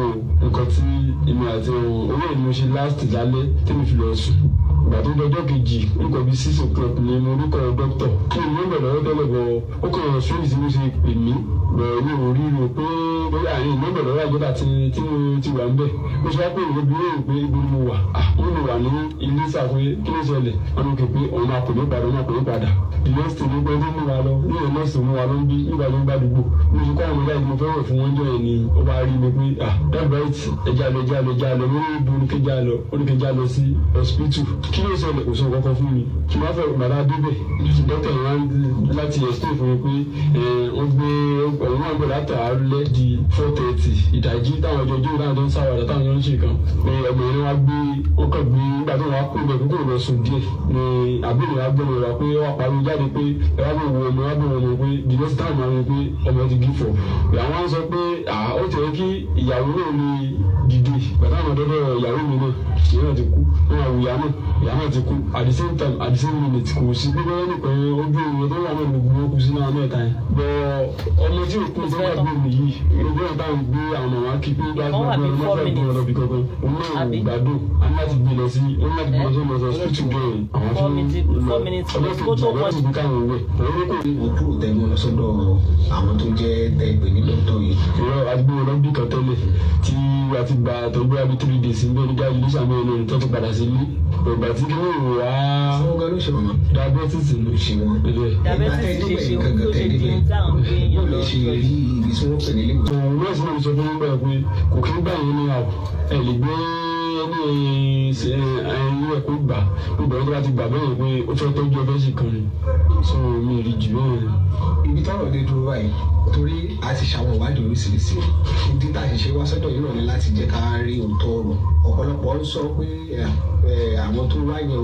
nǹkan tí èmi àti owó ẹ̀ ni mo ṣe last lálẹ́ tẹ́mi fi lọ sùn. ìgbà tó dọjọ́ kejì nǹkan bíi 6 o'clock ni mo rí kọ́ dọ́kítọ̀. kí ni mo bẹ̀rẹ̀ lọ́wọ́ tẹ́lẹ̀ bọ̀ ó kọ̀ ọ̀rọ̀ sórí tí mo ṣe pè mí bẹ̀rẹ̀ ní orí rò pé bóyá àyìn mo bẹ̀rẹ̀ lọ́wọ́ àjọba tí mo ti wà ń bẹ̀. mo ṣe wá pé ìwé bí wọ́n pé ibo ni mo wà. mo lè wà ní ilé sàkó kí ló ṣẹlẹ̀ wọn ló ké pé òun máa pè mí padà the next day nígbà tó mú wa lọ ní ìlú ọ̀sẹ̀ mú wa lọ ń bí nígbà tó ń bá dùgbò mo ṣe kọ́ àwọn ọmọdé mo fẹ́ wẹ̀ fún wọn jọ yẹn ni ó bá rí mi pé dábàáyìt ẹja lọ mo ní ibo oníkejá lọ sí hospital kí ló ṣẹlẹ̀ kò sọ kankan fún mi kí wọ́n fẹ́ bàbá débẹ̀ dókítà yẹn láti explain fún mi pé wọ́n gbé ọ̀run náà gbọ́dọ̀ àtàlẹ́ di 4:30 ìdájí táwọn ọjọ́ ojú táwọn tó ń sáwàdà táwọn yóò ń ṣe kan pé ọmọ yẹn wá gbé ó kàn gbé nígbà tó wà kó ibẹ̀ kókó lọ sùn díẹ̀ ni àbúrò wa gbé wa pé wọ́n parí jáde pé ẹ wá bẹ̀ wọ ọmọ wa bẹ̀ wọ ọmọ pé the next time máa ń pé ọmọ ti gí fọ̀ àwọn sọ pé ó tẹ̀lé kí ìyàwó náà ní dìde bàtà àwọn ọ̀dọ́dọ̀ ìyàwó mi náà ìyá náà ti kú wọn àwọn ìyá náà ti kú at the same time at the same minute kò sí pé bẹ́ẹ̀ nìkan ojú ìwé tó wà náà gbogbo wọn kú sí náà mẹ́ta yẹn bọ́ ọmọ tí òkú tó wà gbé mi yìí ìgbé ọ̀tá ń gbé àwọn màmá kí pé gbàgbọ́ lọ́bì kankan òun náà gbàdùn láti gbé lọ sí ọmọ hospital bẹ́ẹ̀ àwọn tí ọjọ́ kejì ọjọ́ káwọn wẹ̀ ọ̀rọ̀ kò ní ojú òtẹ́mọ́ lọ sọ́dọ̀ àwọn tó jẹ́ tẹ́gbẹ̀ ní dọ́kítọ̀ yìí. ìrọ̀ àdúgbò ọlọ́bì kan tẹ́lẹ̀ tí a ti gba tọ́jú àbí 3 days níbẹ̀ nígbà yìí nísàmì ẹ̀rọ tó ti padà sí ilé ìgbà tí kí wọ́n wá. fún ọgá ló ṣe wọn. diabetes ló ṣe wọn. diabetes ṣe ṣe ohun tó ṣe di táwọn gbé yàn lọ ṣe rí ibi tí wọ́n pè nílé. òun náà sì máa ń sọ fún nígbà pé kò kí ń gbà yín ní àwọ̀ ẹ̀ lè gbé ẹni ẹ̀kọ́ gbà gbogbo ẹni tó bá ti gbà bẹ́ẹ̀ pé ó fẹ́ tọ́jú ọfẹ́ sì kan ni so mi rí jù bẹ́ẹ̀. ibi tọ́rọ̀ dé dúró báyìí torí a ti ṣàwọn ìwádìí oríṣiríṣi ìdí tá a ṣe ṣe wá sọ́dọ̀ yìí náà ni láti jẹ́ ká rí òótọ́ ọ̀rọ̀ ọ̀pọ̀lọpọ̀ ń sọ pé àwọn tó wáyé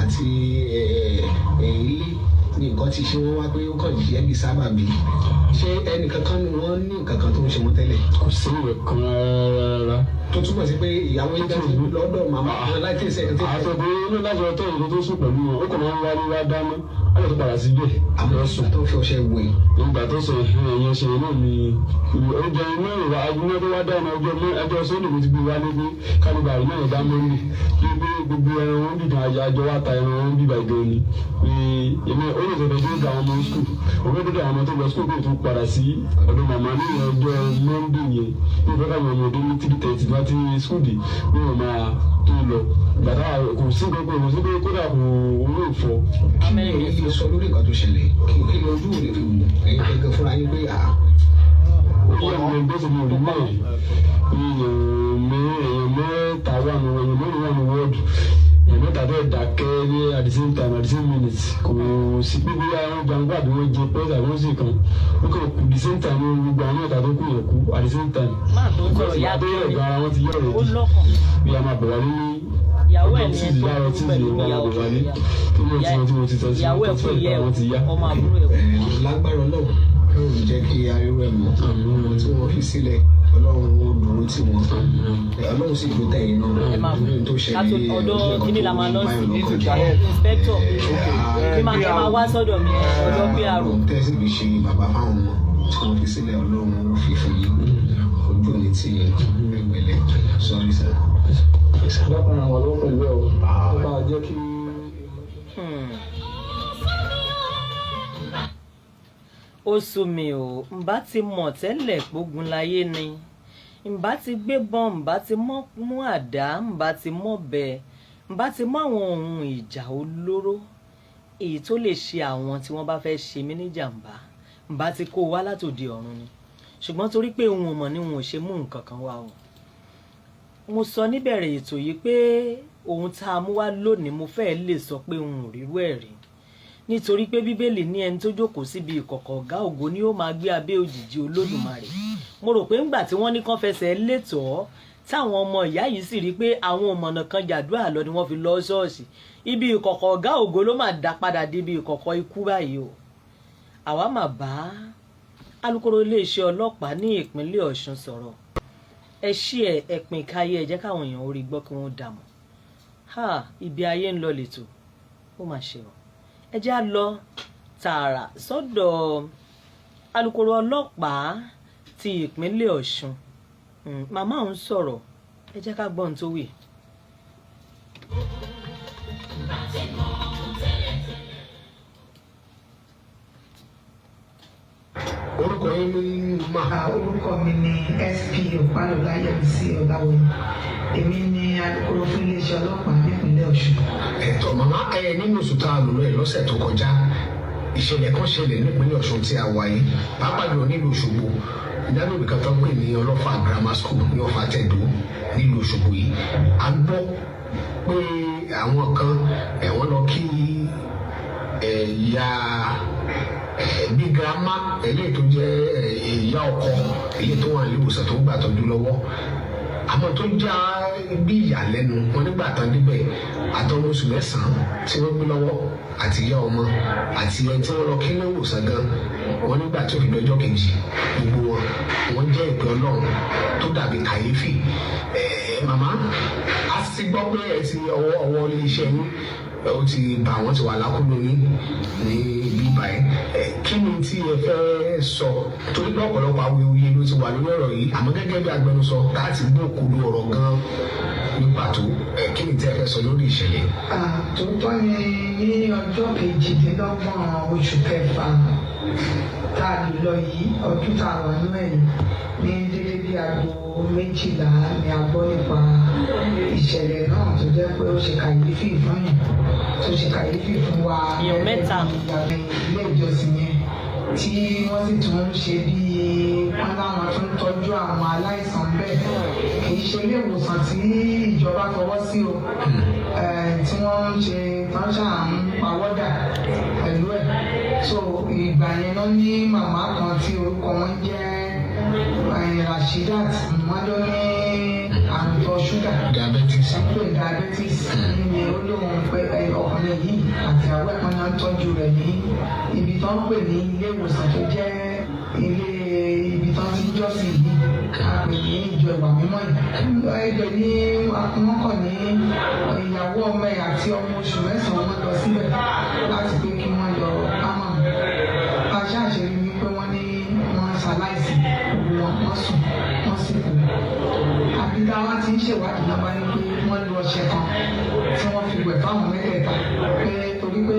àti ilé ní nǹkan ti ṣe wọ́n wá pé ó kàn jẹ́ bí sábàbí ṣé ẹnìkankan ni wọ́n ní nǹkan kan tó ń ṣe wọ́n tẹ́lẹ̀. kò sí ìwé kan rárá. tó túmọ̀ sí pé ìyàwó yín dájú lọ́dọ̀ màmá àwọn láti ṣe ẹ̀kọ́. àtọ̀dé inú láti ọtọ́ ìlú tó sùn pẹ̀lú wọn ó kàn máa ń wá níwá dáná á lè tó padà sí ilé. àwọn sùn tó fi ọṣẹ wẹ̀. nígbà tó sọ ẹ̀yìn ṣe náà ni oúnjẹ inú ìwà agbóná tó wá dáná ọjọ́ sọ́ọ̀nì mo ti gbé wá níbi kálíbà rí náà dá mọ́ndé kí pé gbogbo ẹran wọn dìtàn àjọ wa ta ẹran wọn bíbà ìgbẹ́ ni pé èmi ó lè sọ̀rọ̀ tó ga ọmọ skul òwe tó dé àwọn ọmọ tó lọ skul tó padà sí ọ̀dọ̀ màmá ní ọjọ́ mọ́ndé yẹn ní ìfẹ́ káwọn ọmọdé ní 3:30 láti skul dì ní wọn máa tó lọ gbàdá kò sí gbogbo kò sí pé kódà kò owó ìfọ. kí ni èyí lè sọ lórí nǹkan tó ṣẹlẹ̀ kí ni ojú rẹ̀ fi wù ẹ̀yìn gẹ́gẹ́ fúnra yín pé à. ìyá mi gbèsè mi ò rí náà èèyàn mẹ́ta wà ní èèyàn mẹ́rin wà ní wọ́ọ̀dù èèyàn mẹ́ta bẹ́ẹ̀ dákẹ́ ní at the same time at the same minute kò sí pé bí àwọn gbàngbà àbí wọ́n jẹ pẹ́ẹ́sì àbí wọ́n sì kan ó kàn kù the same time gbogbo àwọn mẹ́ta tó kù yẹn kú at the same time. máa tó ń sọ̀rọ̀ yá bí ọ̀gá ara wọn ti yọ̀ rẹ̀ ó lọ́kàn. bí a máa bẹ̀rẹ̀ ní ìyàwó ẹ̀ ní tíìlì láàárọ̀ tíìlì ìyàwó ẹ̀ ní ìyàwó ẹ̀ fún ìyẹ́ ọmọ àbúrò ẹ̀. lágbára Ọlọ́run yóò jẹ́ kí ariwo ẹ̀ mọ́ àwọn tí wọ́n fi sílẹ̀ Ọlọ́run ó dúró tí wọ́n Ọlọ́run sì dúró tẹ̀yìn náà lórí tó ṣẹlẹ̀ ọ̀dọ̀ kíní la máa lọ sí inspector kí máa wá sọ́dọ̀ mi ọ̀dọ̀ pr. tẹ́sí fi ṣe bàbá fáwọn ọmọ tí wọ́n fi sílẹ̀ Ọlọ́run ó fi fún yín ojú ní ti ẹgbẹ̀lẹ̀ sọ́rí sá. lápára àwọn ọlọ́pàá pẹ̀lú ẹ̀ o bá a jẹ́ kí. ó sú mi o ǹbá ti mọ̀ tẹ́lẹ̀ pógun láyé ni ǹbá ti gbébọn ǹbá ti mú àdá ǹbá ti mọ̀bẹ ǹbá ti mú àwọn ohun ìjà olóró èyí tó lè ṣe àwọn tí wọ́n bá fẹ́ ṣe mí níjàmbá ǹbá ti kó wá látòdì ọ̀run ni ṣùgbọ́n torí pé òun ò mọ̀ ni wọn ò ṣe mú nǹkan kan wá o. mo sọ níbẹ̀rẹ̀ ètò yìí pé ohun tá a mú wá lónìí mo fẹ́ lè sọ pé òun ò rírú ẹ̀ rí nítorí pé bíbélì ní ẹni tó jókòó síbi ìkọ̀kọ̀ ọ̀gá ògo ni ó máa gbé abẹ́ òjìji olódùmarè. mo rò pé ńgbà tí wọ́n ní kán fẹsẹ̀ létòó táwọn ọmọ ìyá yìí sì rí pé àwọn ọmọnà kan jàdúrà lọ ni wọ́n fi lọ ṣọ́ọ̀ṣì ibi ìkọ̀kọ̀ ọ̀gá ògo ló máa dá padà débi ìkọ̀kọ̀ ikú báyìí o. àwa máa bá alukoro iléeṣẹ́ ọlọ́pàá ní ìpínlẹ̀ Ọ̀ṣun sọ̀rọ̀ ẹ ṣí ẹ̀pìn káyé ẹ jẹ́ káwọn èèyàn orí gbọ́ kí wọ́n dààmú ibi ayé ń lọ lẹ́tọ̀ ó máa ṣe o. ẹ jẹ́ á lọ tààrà sọ́dọ̀ alukoro ọlọ́pàá ti ìpínlẹ̀ Ọ̀ṣun màmá òun sọ̀rọ̀ ẹ jẹ́ ká gbọ́ ohun tó wí. orúkọ yín ní máa. orúkọ mi ni SP Ọ̀pálọ̀láyẹmísí Ọláwọ̀yí èmi ni alukoro fún iléeṣẹ́ ọlọ́pàá nípínlẹ̀ Ọ̀ṣun. ẹ̀tọ́ màmá nínú oṣù tá a lò lọ́ẹ̀ lọ́sẹ̀ tó kọjá ìṣẹ̀lẹ̀ kan ṣẹlẹ̀ nípínlẹ̀ Ọ̀ṣun tí a wà yìí pàápàá jùlọ nílùú Òṣogbo ìdánilòbí kan tó ń pè ní Ọlọ́fà grammar school ní Ọ̀fà Tẹ̀dó nílùú Òṣogbo yìí a gbọ́ pé àwọn kan wọ́n lọ kí ìyá bí girama eléyìí tó jẹ́ ìyá ọkọ eléyìí tó wà ní ìwòsàn tó ń gbà tọ́jú lọ́wọ́ àmọ́ tó já bí ìyàlẹ́nu wọn nígbà tán débẹ̀ àtọmọ oṣù mẹ́sàn-án tí wọ́n gbé lọ́wọ́ àti ìyá ọmọ àti ẹni tí wọ́n lọ kí ní ìwòsàn gan wọn nígbà tó fi lọ́jọ́ kejì gbogbo wọn jẹ́ ìpè Ọlọ́run tó dàbí kàyéfì. Màmá a ti gbọ́ pé ẹ ti ọwọ́ ilé iṣẹ́ yín ó ti bá wọn ti wà lákòlò yín ní bíbá ẹ kí ni tí ẹ fẹ́ sọ torí pé ọ̀pọ̀lọpọ̀ awuyewuye ló ti wà lórí ọ̀rọ̀ yìí àmọ́ gẹ́gẹ́ bí agbẹnusọ láti gbọ́ òkodo ọ̀rọ̀ gan ní pàtó kí ni tí ẹ fẹ́ sọ lórí ìṣẹ̀lẹ̀. tòótọ́ ni ní ọjọ́ kejìdínlọ́gbọ̀n oṣù kẹfà tá a lò lọ yìí ọdún tá a wà nínú ẹ̀ ní dédé bí aago 12 ni a gbọ́ nípa ìṣẹ̀lẹ̀ náà tó jẹ́ pé ó ṣe kàyéfì fún yìí tó ṣe kàyéfì fún wa èèyàn mẹ́ta ilé ìjọsìn yẹn tí wọ́n sì tún ń ṣe bí wọ́n láwọn tó ń tọ́jú àwọn aláìsàn bẹ́ẹ̀ kì í ṣe ilé ìwòsàn tí ìjọba fọwọ́ sí o tí wọ́n ń ṣe tọ́jà ń pawọ́dà pẹ̀lú ẹ̀ so ìgbà yẹn lọ ní màmá kan tí orúkọ wọn jẹ́ Rashidat wọ́n ló ní àrùn ìtọ̀ ṣúgà diabetes pè diabetes ní olóhùn pé ọkùnrin yìí àti àwọn ẹ̀pọ̀n náà ń tọ́jú rẹ̀ ní ibi tó ń pè ní ilé ìwòsàn tó jẹ́ ilé ibi tó ti ń jọ́sìn yìí a pè ní ìjọ ìwà mímọ́ yìí. ẹgbẹ́ ní wọ́n kàn ní ìyàwó ọmọ ẹ̀ àti ọmọ oṣù mẹ́sàn-án wọn lọ síbẹ̀ láti pé kí wọ́n lọ ámọ̀ aṣáàṣẹ́rí ni pé wọ́n ní wọ́n ṣaláìsí wọ́n sùn wọ́n sì kú. àbídá wa ti ń ṣèwádìí náà bá ní pé wọ́n lu ọṣẹ kan tí wọ́n fi wẹ̀ fáwọn mẹ́tẹ̀ẹ̀ta pé torí pé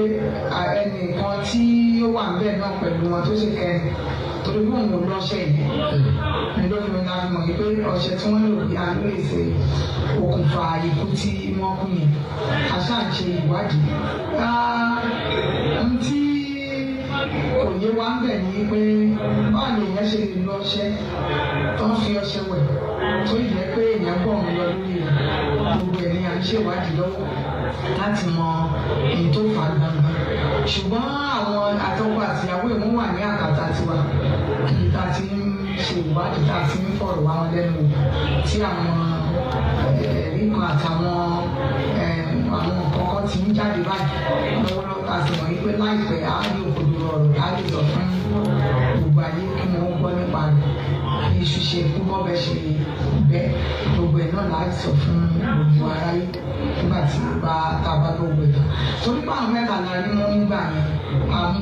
ẹnìkan tí ó wà níbẹ̀ náà pẹ̀lú wọn tó ṣe kẹrin torí pé òun ò lọ́ṣẹ yìí ni ló fi máa fi mọ̀ pé ọṣẹ tí wọ́n lò bí a ló lè ṣe okùnfà ikú tí wọ́n kú yẹn aṣáàṣe ìwádìí. tí kò yé wa ń bẹ̀ ní pé báwo ni èèyàn ṣe lè lo ọṣẹ tó ń fi ọṣẹ wẹ̀ tó yẹ pé èèyàn bọ̀ ń lọ lórí rẹ̀ gbogbo ẹ̀ ni à ń ṣèwádìí lọ́wọ́ láti mọ èyí tó fà á gbangba ṣùgbọ́n àwọn àtọ́kọ àtìyàwó ìwọ̀n wà ní àkàtà tiwa kí ta ti ń ṣe ìwádìí ta ti ń fọ̀rọ̀ wá wọn lẹ́nu tí àwọn ẹ̀rí kan àtàwọn àwọn kọ̀ọ̀kan ti ń jáde báyìí lọ́wọ́lọ́wọ́ a sì mọ̀ wípé láìpẹ́ á ní òkodoro ọ̀rọ̀ á lè sọ fún gbogbo ayé kí wọ́n gbọ́ nípa rẹ̀ bí iṣu ṣe kú bọ́bẹ̀ ṣe bẹ́ gbogbo ẹ̀ náà láti sọ fún gbogbo aráyé nígbà tí tá a bá gbogbo ẹ̀ tán torí pé àwọn mẹ́ta la rí wọn nígbà yẹn àmú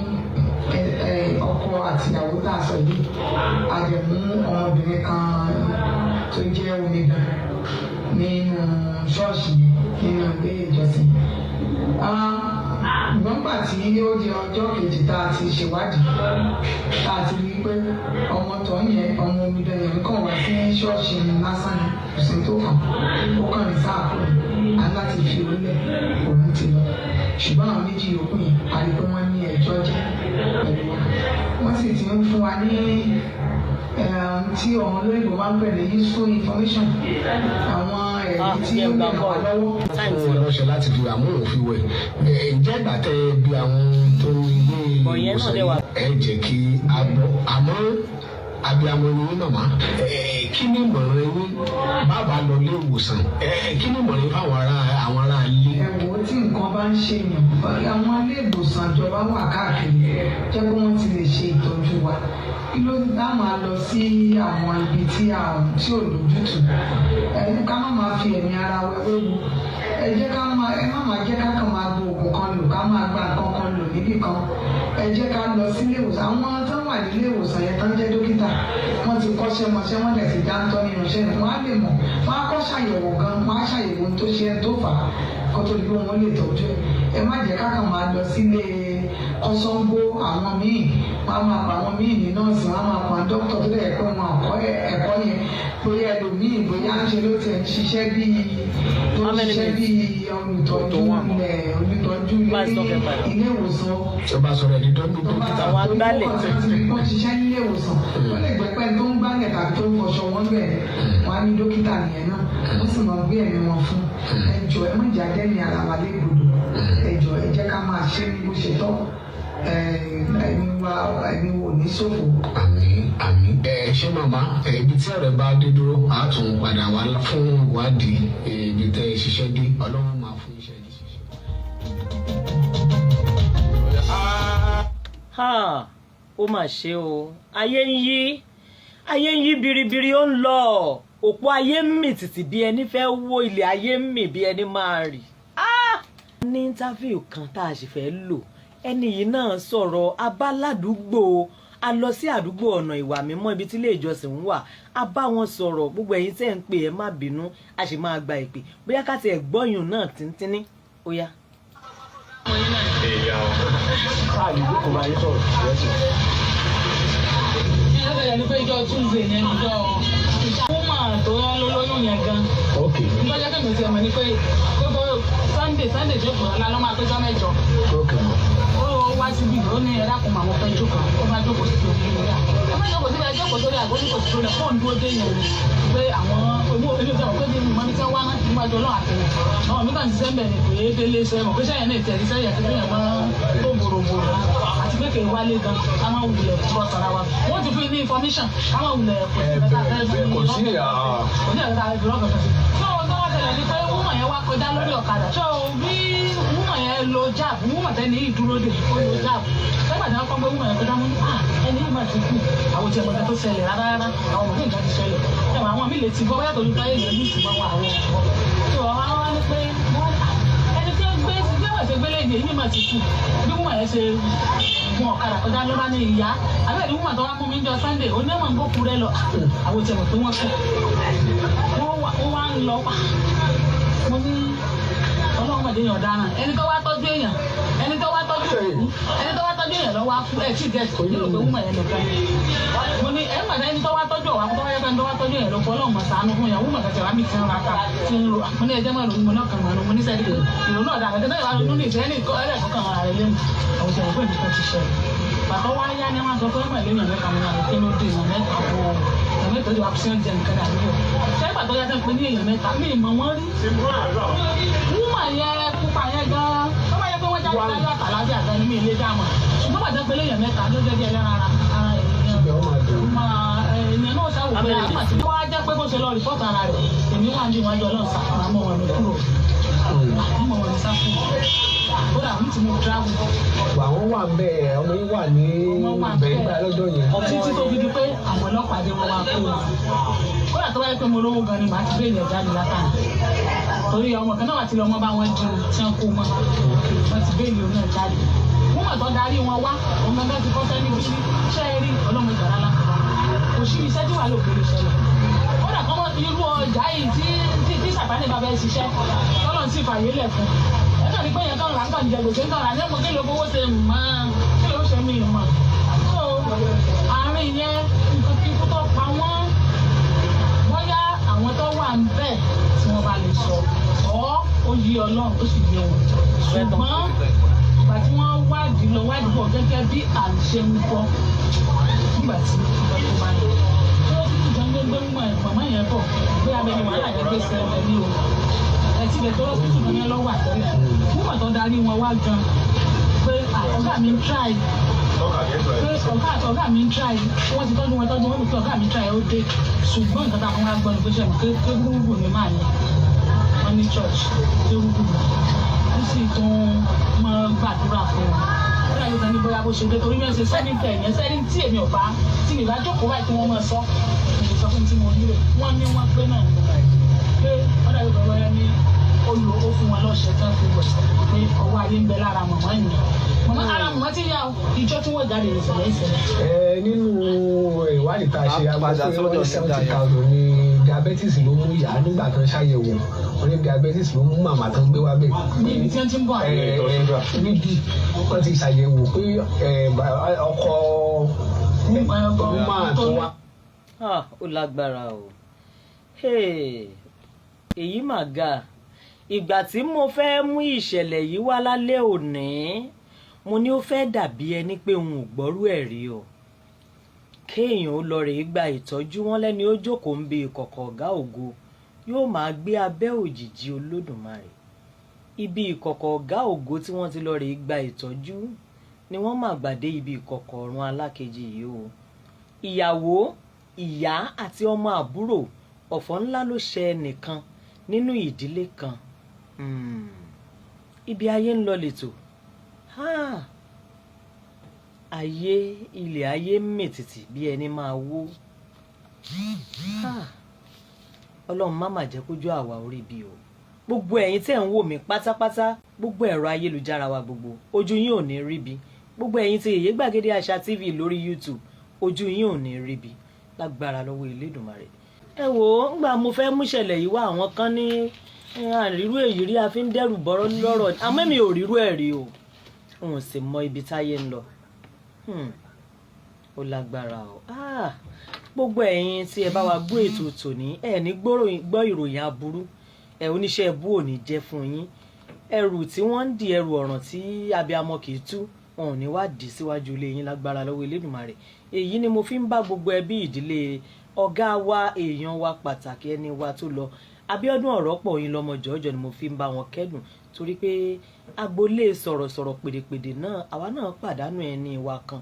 ọkọ àtìyàwó tá a sọ yìí àjẹmú ọmọbìnrin kan tó jẹ́ omidan nínú ṣọ́ọ̀ṣì nínú ilé ìjọsìn. Gbọ́ngbà tí ó di ọjọ́ kejì tá a ti ṣèwádìí tá a ti rí i pé ọmọ tó yẹn ọmọ omidan yẹn kàn wá sí ṣọ́ọ̀ṣì lásán ní ọ̀sẹ̀ tó kàn ó kàn ní sáà kúrò aláti fi orílẹ̀ òun ti lọ ṣùgbọ́n àwọn méjì yòókù yẹn a rí i pé wọ́n ní ẹjọ́ jẹ́ pẹ̀lú wa wọ́n sì ti ń fún wa ní tí ọ̀hún olóyìnbó máa ń bẹ̀rẹ̀ useful information àwọn ẹ̀rí tí ó lè wà lọ́wọ́. fún ọlọ́ṣẹ́ láti fi àmúhòfin wẹ̀ ǹjẹ́ ìgbà tẹ́ bí àwọn tó ilé ìwòsàn ẹ jẹ́ kí a gbọ́ àmọ́ abiyamọ ni yín màmá kí ni ìmọ̀ràn yín bàbá lọ ilé ìwòsàn kí ni ìmọ̀ràn yín fáwọn ará ilé. ẹ̀wọ̀ tí nǹkan bá ń ṣe yàn àwọn ilé ìwòsàn ìjọba wà káàkiri jẹ́ pé wọ́n ti lè ṣe ìtọ́jú wa kí ló dá máa lọ sí àwọn ibi tí ò lójútùú ká má máa fi ẹ̀mí ara wẹ́wẹ́ wu ẹ má máa jẹ́ ká kàn máa gba oògùn kan lò ká máa gba nǹkan kan lò níbì kan ẹ jẹ́ ká lọ sí ilé ìwòsàn àwọn tó wà nílé ìwòsàn yẹn tán jẹ́ dókítà wọ́n ti kọ́ṣẹ́ mọṣẹ́ wọ́n dẹ̀ ti dáńtọ́ nínú iṣẹ́ wọ́n á lè mọ̀ wọ́n á kọ́ ṣàyẹ̀wò gan wọ́n á ṣàyẹ̀wò tó ṣe tó fà á kó tó di pé wọ́n lè tọ́jú ẹ má jẹ́ ká kàn máa lọ sílé ọ̀sángbó àwọn míì wọ́n á máa pa àwọn míì ní nọ́ọ̀sì wọ́n á máa pa dókítà tó dẹ̀ pé wọn kọ́ ẹ̀kọ́ yẹn bóyá ẹlòmíì bóyá ń ṣe ló ti ń ṣiṣẹ́ bíi olùtọ́jú ilé ìwòsàn. tó bá sọ̀rọ̀ ẹni dókítà àwọn agbálẹ̀. wọ́n ṣiṣẹ́ nílé ìwòsàn wọ́n lè gbẹ́ pẹ́ tó ń gbálẹ̀ tàbí tó ń fọṣọ wọn bẹ̀ wọ́n á ní dókítà nìyẹn náà wọ́n sì máa gbé ẹ̀mí wọn fún ẹjọ́ ẹ má jáde ní ara wa légbodò ẹjọ́ ẹ jẹ́ ká máa ṣe bí bó ṣe tọ́ ẹni wo ní ṣòfò. àmín ṣé màmá ibi tí ọ̀rẹ́ bá dé dúró a tún padà wá fún ìwádìí ibi tẹ́ ẹ ṣiṣẹ́ dé ọlọ́run máa fún iṣẹ́ yìí ṣiṣẹ́. ó mà ṣe o ayé ń yí biribiri ó ń lọ òpó ayé ń mì tìtì bí ẹni fẹ́ wó ilẹ̀ ayé ń mì bí ẹni máa rì. ní íńtáfíù kan tá a sì fẹ́ lò ẹni yìí náà sọ̀rọ̀ abáládùúgbò a lọ sí àdúgbò ọ̀nà ìwà mímọ́ ibi tí ilé ìjọsìn ń wà a bá wọn sọ̀rọ̀ gbogbo ẹ̀yin tẹ́ ń pè ẹ má bínú a sì máa gba ìpè bóyá ká tiẹ̀ gbọ́yùn náà tíntínní ó yá. ẹni pé ìjọ túnzé yẹn ìjọ fúnmà tó lóyún yẹn gan. nígbà jẹ́ kẹ́mi ti ẹ̀mọ́ ni pé gbogbo sunday tó kọ̀ ọ́ lálọ́ máa péjọ mẹ́jọ. ó wá síbi ó ní ẹ̀dá kan àwọn fẹ́ jókòó ó bá jókòó sí òkè lórí à. ẹ má jókòó síbi ẹjọ́ kò sórí àgbo ní kò sí sórí fóònù dúró dé yẹn pé àwọn olùfẹ́ wọn pé bí mo ní sẹ́ wá níwájú ọlọ́run àtẹ̀wé. àwọn mi kàn ti sẹ́ mbẹ̀ ni pé délé sẹ́ mọ̀ pé sẹ́yìn náà tẹ̀lé sẹ́yìn àti bẹ́yẹn máa tó bòròbòrò àti pé kèé wálé gan ká máa wulẹ̀ fún ọ̀tara wa. wọ́n ti fún ní information ká máa wulẹ̀ kò sí ẹ̀ka fẹ́ fi lọ́kàn sí. kọjá lórí ọ̀kadà ṣé o bí wúmọ̀ yẹn lo jab wúmọ̀ tẹ́ni yìí dúró dè ó lo jab lẹ́gbàá tí wọ́n kọ́ pé wúmọ̀ yẹn kọjá mú ẹni yìí máa ti kú àwọn tí ẹ̀mọ̀tẹ́ tó ṣẹlẹ̀ rárá àwọn ọmọdé nǹkan ti ṣẹlẹ̀ ẹ̀wọ̀n àwọn mi lè ti gbọ́ bóyá torí báyé ìlú ní ìsìnkú àwọn tó àwọn wá ní pé ẹni tí ó gbé ṣe gbélé ìdè yìí máa ti kú bí wúmọ̀ yẹn ṣe gun ọ̀kadà kọjá ló bá ní ìyá àbẹ́ẹ̀ni wúmọ̀ tó wá mú mi jọ Sunday onímọ̀ ń gbókù rẹ lọ àwọn tí ẹ̀mọ̀ pé wọ́n kú wọ́n wá ń lọ mo ní ọlọ́mọdé yàn dáná ẹni tó wá tọ́jú èèyàn lọ́wọ́ á kú ẹ̀ tí gẹ̀ẹ́sì ní òpè wúmọ̀ yẹn nìkan mo ní ẹ̀ ń gbàdá ẹni tó wá tọ́jú ọ̀wá tó wáyé pẹ́ni tó wá tọ́jú èèyàn lọ́pọ̀ ọlọ́mọ sàánú fún yàn wúmọ̀ kẹsẹ̀ wá mi ti ń ra ta ti ń ro mo ní ẹjẹ́ mọ́ ìròyìn mo náà kàn mọ́ mo ní sẹ́ẹ̀dì ìrònú ọ̀dà àgbẹ̀tẹ̀ náà ìwà ronú ní ìfẹ́ ní ẹlẹ́ẹ̀kọ́kàn ara rẹ̀ lẹ́nu àwọn ìṣẹ̀lẹ̀ pé nǹkan ti ṣẹlẹ̀ bàtọ́ wá yá ni wọ́n sọ pé mọ̀ lẹ́yìn mẹ́ta mo náà kí ló dé èèyàn mẹ́ta bò ó ẹ̀mí ìtọ́jú wa fi ń jẹ nǹkan àdúgbò ṣé ìgbà tó yá sẹ́ pé ní èèyàn mẹ́ta mi ì mọ̀ wọ́n rí wúmọ̀ yẹn pupa yẹn gan-an tó bá yẹ pé wọ́n jáde láyé àtàlábí àgbà ní mi ilé dáàmú ṣùgbọ́n bàtẹ́ pé lẹ́yìn mẹ́ta ló jẹ́ bí ẹlẹ́ran ara èèyàn náà sáwò pé àmà tí wọ́n á jẹ́ pé bó ṣe lọ rìpọ́tù ara rẹ̀ èmi wà ní ìwájú ọlọ́run sàkóra mọ́ wọn ní kúrò àmọ́ wọn ní sáfù kódà mi ti mú tíráàbù. àwọn wà bẹ́ẹ̀ ọmọ yín wà ní bẹ́ẹ̀ lọ́jọ́ yẹn. títí tó fi di pé àwọn ọlọ́pàá dé wọn wá kó wọn kódà tó bá yẹ pé mo lówó gan ni màá ti bẹ́ẹ̀lì ẹ̀já mi látàrí torí ọmọ kan náà wà tí lọ́mọ bá wọn ju tí wọ́n kó mọ́ wọ́n ti bẹ́ẹ̀lì òun náà jáde wọ́n mọ̀ tó darí wọn wá òun náà ti kọ́ sẹ́ni bí iṣẹ́ rí ọlọ́mọ ìjọba lákàrà òṣì iṣẹ́ tí wà lóògbé ìṣẹ̀lẹ̀ kódà kọ́ mọ́ irú ọjà yìí tí sàpánì bá bẹ́ẹ̀ ṣiṣẹ́ tọ́lọ́ sì fàyè lẹ̀ fún ẹ̀ka ní pé yẹn kàn láǹkà ń jẹ gbèsè ń kàn rà ní ọmọ kí ló fowó ṣe mọ́ kí ló ṣe mí mọ́ so àárín yẹn nǹkan kí kú tó pa wọ́n bóyá àwọn tó wà ń bẹ̀ tí wọ́n bá lè sọ ọ́ ó yí ọlọ́run ó sì yé wọn ṣùgbọ́n ìgbà tí wọ́n wádìí lọ wádìí bọ̀ gẹ́gẹ́ bí à ń ṣe ń gbọ́ nígbà tí ìgbà tó bá yẹ tó ti jẹun gbé ń mọ̀ màmá yẹn bọ̀ pé abẹ́ni wàhálà yẹn gbé sẹ́lẹ̀ ní o ẹtí lè tọ́lọ́ sí ṣùgbọ́n yẹn lọ́wọ́ àtẹ́lẹ̀ nígbà tó darí wọn wá gan pé ọ̀gá mi ń try pé ọ̀gá mi ń try wọ́n ti tọ́jú wọn bí pé ọ̀gá mi ń try ó dé ṣùgbọ́n nǹkan tá a fún wa gbọ́ ni pé ṣẹ́mi pé gbúgbù ni máa ní wọ́n ní church pé gbúgbù ó sì tún máa gbàdúrà fún wọn ó dàbí kan ní bóyá bó ṣe dé torí wọ́n ṣe sẹ́ni tẹ̀ yẹn sẹ́ni tí èmi ò bá tí mi bá jókòó báyìí tí wọ́n máa sọ èmi sọ fún tí mo nílò wọ́n ní wọ́n pé náà pé ó dàbí kan bóyá ní ó fún wọn lọ́sẹ̀ tán fi wẹ̀ pé ọwọ́ ayé ń bẹ lára mọ̀mọ́ yìí mọ̀mọ́ ara mọ̀mọ́ tí yà ìjọ tí wọ́n jáde ìṣẹ̀lẹ̀. nínú ìwádìí tá a ṣe agbára pé wọ́n ní 70,000 ní diabetes ló mú ìyá nígbà tó ń ṣàyẹ̀wò wọ́n ní diabetes ló mú màmá tó ń gbé wá bẹ̀. níbi tí wọ́n ti ń bọ̀ níbi wọ́n ti ṣàyẹ̀wò pé ọkọ máa tó wá. ó lágbára o èyí mà ga ìgbà tí mo fẹ́ mú ìṣẹ̀lẹ̀ yìí wá lálẹ́ òní mo ní ó fẹ́ dàbí ẹni pé òun ò gbọ́rú ẹ̀ rí o kéèyàn ó lọ rèé gba ìtọ́jú wọn lẹ́ni ó jókòó ń bi ìkọ̀kọ̀ ọ̀gá ògo yóò máa gbé abẹ́ òjìji olódùmarè ibi ìkọ̀kọ̀ ọ̀gá ògo tí wọ́n ti lọ rèé gba ìtọ́jú ni wọ́n máa gbàdé ibi ìkọ̀kọ̀ ọ̀run alákejì yìí o ìyàwó ìyá àti ọmọ àbúrò ọ̀fọ̀ ńlá ló ṣe ẹnìkan nínú ìdílé kan ibi ayé ń lọ lẹ́tọ̀ ayé ilẹ̀ ayé mètìtì bí ẹni máa wó ọlọ́run má mà jẹ́ kójú àwa orí bí o gbogbo ẹ̀yin tẹ́ ń wò mí pátápátá gbogbo ẹ̀rọ ayélujára wa gbogbo ojú yín ò ní rí bí gbogbo ẹ̀yin tí Yèyé Gbàgede Àṣà TV lórí YouTube ojú yín ò ní rí bí lágbára lọ́wọ́ Elédùmarè ẹ wò ó ńgbà mo fẹ́ mú ìṣẹ̀lẹ̀ yìí wá àwọn kan ní àrírú èyí rí a fi ń dẹ́rù bọ́rọ́ lọ́rọ̀ àmọ́ mi ò rírú ẹ̀ rí o òun sì mọ ibi táyé ń lọ ó lágbára o gbogbo ẹ̀yin tí ẹ bá wa gbọ́ ètò tòní ẹ ní gbọ́ ìròyìn aburú ẹ oníṣẹ́ ẹbú ò ní jẹ́ fún yín ẹrù tí wọ́n ń di ẹrù ọ̀ràn tí abiyamọ kì í tú wọn ò ní wá dì síwájú ilé yín lágbára lọ́wọ́ Elédùmarè èyí ni mo fi ń bá gbogbo ẹbí ìdílé ọ̀gá wa èèyàn wa pàtàkì ẹni wa tó lọ Abíọ́dún Ọ̀rọ̀pọ̀ yín lọ́mọ jọ̀ọ́jọ̀ ni mo fi ń bá wọn kẹ́dùn torí pé agboolé sọ̀rọ̀sọ̀rọ̀ pèdèpèdè náà àwa náà pàdánù ẹni wa kan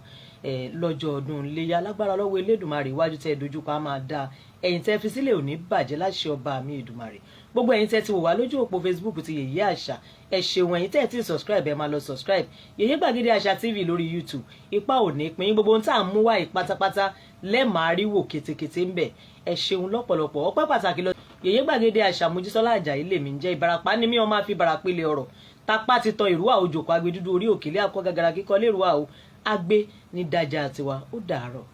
lọ́jọ́ ọdún iléyá lágbára lọ́wọ́ Elédùmarè iwájú tẹ́ dojúkọ á máa dáa ẹ̀yin tẹ́ fi sílẹ̀ ò ní bàjẹ́ láṣẹ ọba mi Èdùmarè gbogbo ẹ̀yin tẹ́ ti wò wá lójú òpó Facebook ti Yèyé Àṣà ẹ ṣeun ẹ̀yin tẹ́ ti subscribe ẹ máa lọ subscribe Yèyé Gbàgede Àṣà TV lórí YouTube ipa ò ní pín gbogbo ohun tá à ń mú wá pátápátá lẹ́ẹ̀máa rí wò kétékété ń bẹ̀ ẹ ṣeun lọ́pọ̀lọpọ̀ ọpẹ́ pàtàkì lọ Yèyé Gbàgede Àṣà Mojísọ́lá Àjàyí lèmi ń jẹ́ Ìbàràpá ní mí ọmọ àfi Ìbàràpélé ọ̀rọ̀ tapá ti tan ìrúwà òjòkó agbẹdúdú orí òkèlè àkọ́ gàgàrà kíkọ́ lérúwà o agbé ní dájà tiwa ó dàárọ̀.